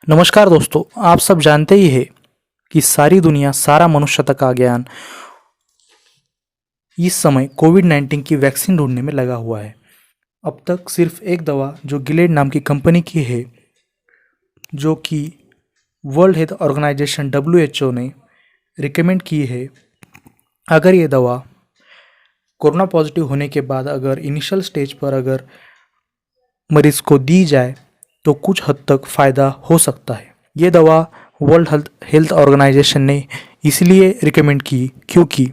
नमस्कार दोस्तों, आप सब जानते ही हैं कि सारी दुनिया, सारा मनुष्यता का ज्ञान इस समय कोविड-19 की वैक्सीन ढूंढने में लगा हुआ है। अब तक सिर्फ एक दवा जो गिलेड नाम की कंपनी की है, जो कि वर्ल्ड हेल्थ ऑर्गेनाइजेशन WHO ने रिकमेंड की है। अगर ये दवा कोरोना पॉजिटिव होने के बाद अगर इनिशियल स्टेज पर अगर मरीज को दी जाए तो कुछ हद तक फ़ायदा हो सकता है। ये दवा वर्ल्ड हेल्थ ऑर्गेनाइजेशन ने इसलिए रिकमेंड की क्योंकि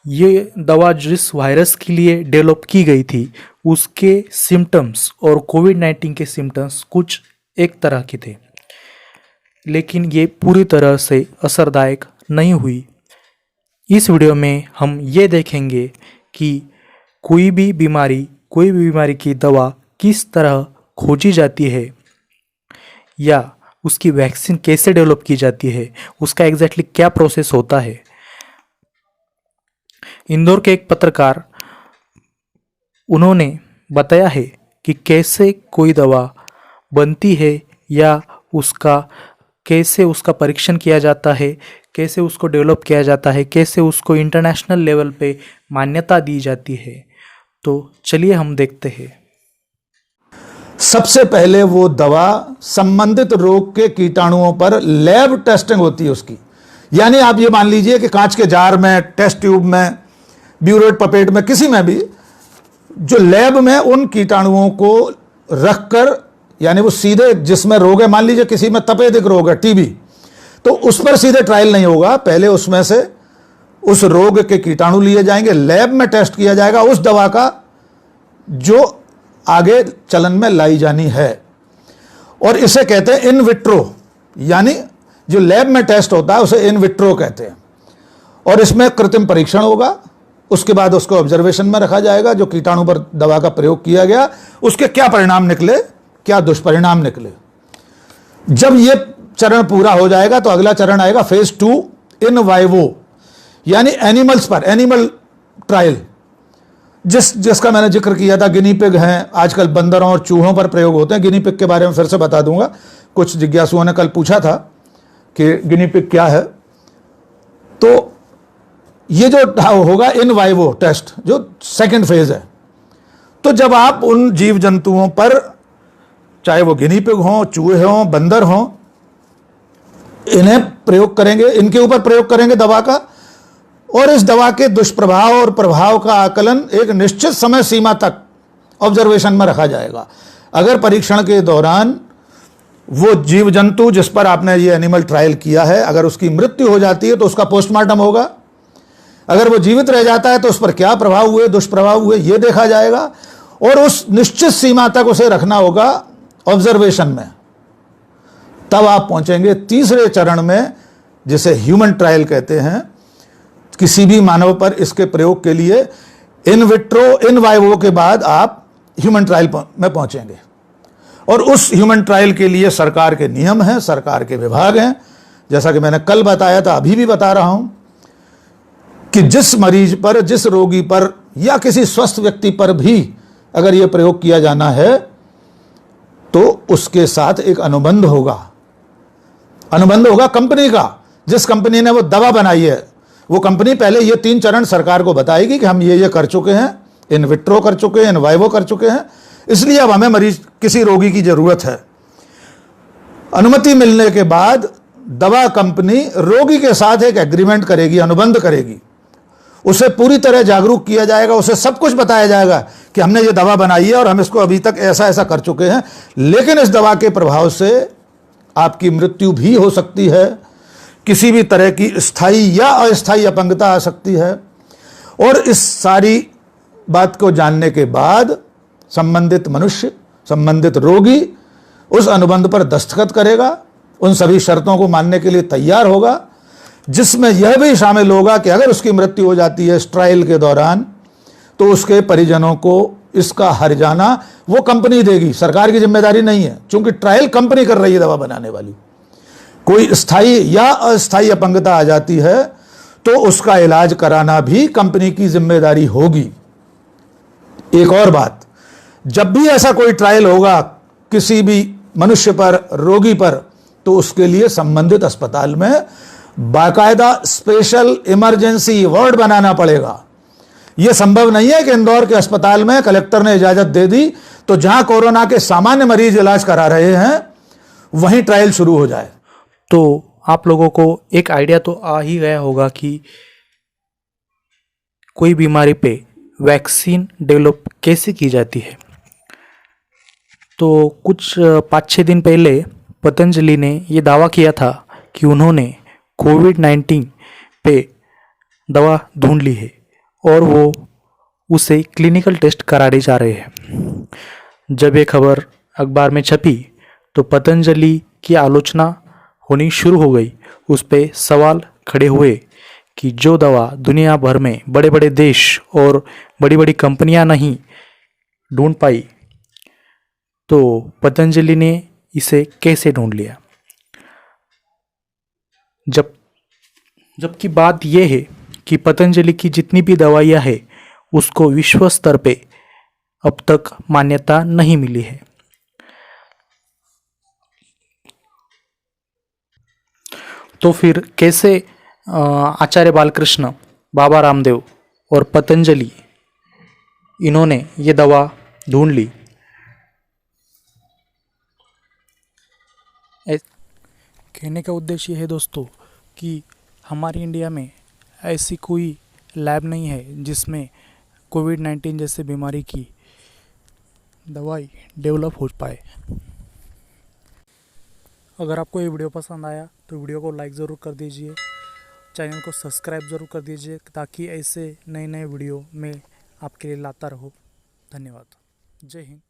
ये दवा जिस वायरस के लिए डेवलप की गई थी उसके सिम्टम्स और कोविड-19 के सिम्टम्स कुछ एक तरह के थे, लेकिन ये पूरी तरह से असरदायक नहीं हुई। इस वीडियो में हम ये देखेंगे कि कोई भी बीमारी की दवा किस तरह खोजी जाती है या उसकी वैक्सीन कैसे डेवलप की जाती है, उसका एग्जैक्टली क्या प्रोसेस होता है। इंदौर के एक पत्रकार उन्होंने बताया है कि कैसे कोई दवा बनती है या कैसे उसका परीक्षण किया जाता है, कैसे उसको डेवलप किया जाता है, कैसे उसको इंटरनेशनल लेवल पे मान्यता दी जाती है। तो चलिए हम देखते हैं। सबसे पहले वो दवा संबंधित रोग के कीटाणुओं पर लैब टेस्टिंग होती है उसकी। यानी आप ये मान लीजिए कि कांच के जार में, टेस्ट ट्यूब में, ब्यूरेट पपेट में, किसी में भी जो लैब में उन कीटाणुओं को रखकर, यानी वो सीधे जिसमें रोग है, मान लीजिए किसी में तपेदिक रोग है, टीबी, तो उस पर सीधे ट्रायल नहीं होगा। पहले उसमें से उस रोग के कीटाणु लिए जाएंगे, लैब में टेस्ट किया जाएगा उस दवा का जो आगे चलन में लाई जानी है, और इसे कहते हैं इन विट्रो। यानी जो लैब में टेस्ट होता है उसे इन विट्रो कहते हैं। और इसमें कृत्रिम परीक्षण होगा, उसके बाद उसको ऑब्जर्वेशन में रखा जाएगा। जो कीटाणु पर दवा का प्रयोग किया गया उसके क्या परिणाम निकले, क्या दुष्परिणाम निकले। जब यह चरण पूरा हो जाएगा तो अगला चरण आएगा फेज 2 इन वाइवो, यानी एनिमल्स पर, एनिमल ट्रायल, जिसका मैंने जिक्र किया था। गिनी पिग हैं, आजकल बंदरों और चूहों पर प्रयोग होते हैं। गिनी पिग के बारे में फिर से बता दूंगा, कुछ जिज्ञासुओं ने कल पूछा था कि गिनी पिग क्या है। तो ये जो होगा इन वाइवो टेस्ट, जो सेकंड फेज है, तो जब आप उन जीव जंतुओं पर, चाहे वो गिनी पिग हों, चूहे हों, बंदर हों, इन्हें प्रयोग करेंगे, इनके ऊपर प्रयोग करेंगे दवा का, और इस दवा के दुष्प्रभाव और प्रभाव का आकलन एक निश्चित समय सीमा तक ऑब्जर्वेशन में रखा जाएगा। अगर परीक्षण के दौरान वो जीव जंतु जिस पर आपने ये एनिमल ट्रायल किया है, अगर उसकी मृत्यु हो जाती है तो उसका पोस्टमार्टम होगा। अगर वो जीवित रह जाता है तो उस पर क्या प्रभाव हुए, दुष्प्रभाव हुए, ये देखा जाएगा, और उस निश्चित सीमा तक उसे रखना होगा ऑब्जर्वेशन में। तब आप पहुंचेंगे तीसरे चरण में, जिसे ह्यूमन ट्रायल कहते हैं। किसी भी मानव पर इसके प्रयोग के लिए इन विट्रो, इन वाइवो के बाद आप ह्यूमन ट्रायल में पहुंचेंगे। और उस ह्यूमन ट्रायल के लिए सरकार के नियम हैं, सरकार के विभाग हैं। जैसा कि मैंने कल बताया था, अभी भी बता रहा हूं कि जिस मरीज पर, जिस रोगी पर या किसी स्वस्थ व्यक्ति पर भी अगर यह प्रयोग किया जाना है तो उसके साथ एक अनुबंध होगा। अनुबंध होगा कंपनी का, जिस कंपनी ने वो दवा बनाई है। वो कंपनी पहले ये 3 चरण सरकार को बताएगी कि हम ये कर चुके हैं, इन विट्रो कर चुके हैं, इन वाइवो कर चुके हैं, इसलिए अब हमें मरीज, किसी रोगी की जरूरत है। अनुमति मिलने के बाद दवा कंपनी रोगी के साथ एक एग्रीमेंट करेगी, अनुबंध करेगी। उसे पूरी तरह जागरूक किया जाएगा, उसे सब कुछ बताया जाएगा कि हमने ये दवा बनाई है और हम इसको अभी तक ऐसा ऐसा कर चुके हैं, लेकिन इस दवा के प्रभाव से आपकी मृत्यु भी हो सकती है, किसी भी तरह की स्थायी या अस्थायी अपंगता आ सकती है। और इस सारी बात को जानने के बाद संबंधित मनुष्य, संबंधित रोगी उस अनुबंध पर दस्तखत करेगा, उन सभी शर्तों को मानने के लिए तैयार होगा, जिसमें यह भी शामिल होगा कि अगर उसकी मृत्यु हो जाती है इस ट्रायल के दौरान तो उसके परिजनों को इसका हर्जाना वो कंपनी देगी, सरकार की जिम्मेदारी नहीं है, क्योंकि ट्रायल कंपनी कर रही है दवा बनाने वाली। कोई स्थायी या अस्थायी अपंगता आ जाती है तो उसका इलाज कराना भी कंपनी की जिम्मेदारी होगी। एक और बात, जब भी ऐसा कोई ट्रायल होगा किसी भी मनुष्य पर, रोगी पर, तो उसके लिए संबंधित अस्पताल में बाकायदा स्पेशल इमरजेंसी वार्ड बनाना पड़ेगा। यह संभव नहीं है कि इंदौर के अस्पताल में कलेक्टर ने इजाजत दे दी तो जहां कोरोना के सामान्य मरीज इलाज करा रहे हैं वहीं ट्रायल शुरू हो जाए। तो आप लोगों को एक आइडिया तो आ ही गया होगा कि कोई बीमारी पे वैक्सीन डेवलप कैसे की जाती है। तो कुछ 5-6 दिन पहले पतंजलि ने ये दावा किया था कि उन्होंने कोविड-19 पे दवा ढूंढ ली है और वो उसे क्लिनिकल टेस्ट कराने जा रहे हैं। जब ये खबर अखबार में छपी तो पतंजलि की आलोचना होनी शुरू हो गई। उस पे सवाल खड़े हुए कि जो दवा दुनिया भर में बड़े बड़े देश और बड़ी बड़ी कंपनियां नहीं ढूंढ पाई, तो पतंजलि ने इसे कैसे ढूंढ लिया। जबकि बात यह है कि पतंजलि की जितनी भी दवाइयाँ है उसको विश्व स्तर पे अब तक मान्यता नहीं मिली है। तो फिर कैसे आचार्य बालकृष्ण, बाबा रामदेव और पतंजलि इन्होंने ये दवा ढूंढ ली। कहने का उद्देश्य ये है दोस्तों कि हमारी इंडिया में ऐसी कोई लैब नहीं है जिसमें कोविड-19 जैसे बीमारी की दवाई डेवलप हो पाए। अगर आपको ये वीडियो पसंद आया तो वीडियो को लाइक ज़रूर कर दीजिए, चैनल को सब्सक्राइब ज़रूर कर दीजिए ताकि ऐसे नए नए वीडियो मैं आपके लिए लाता रहूँ। धन्यवाद। जय हिंद।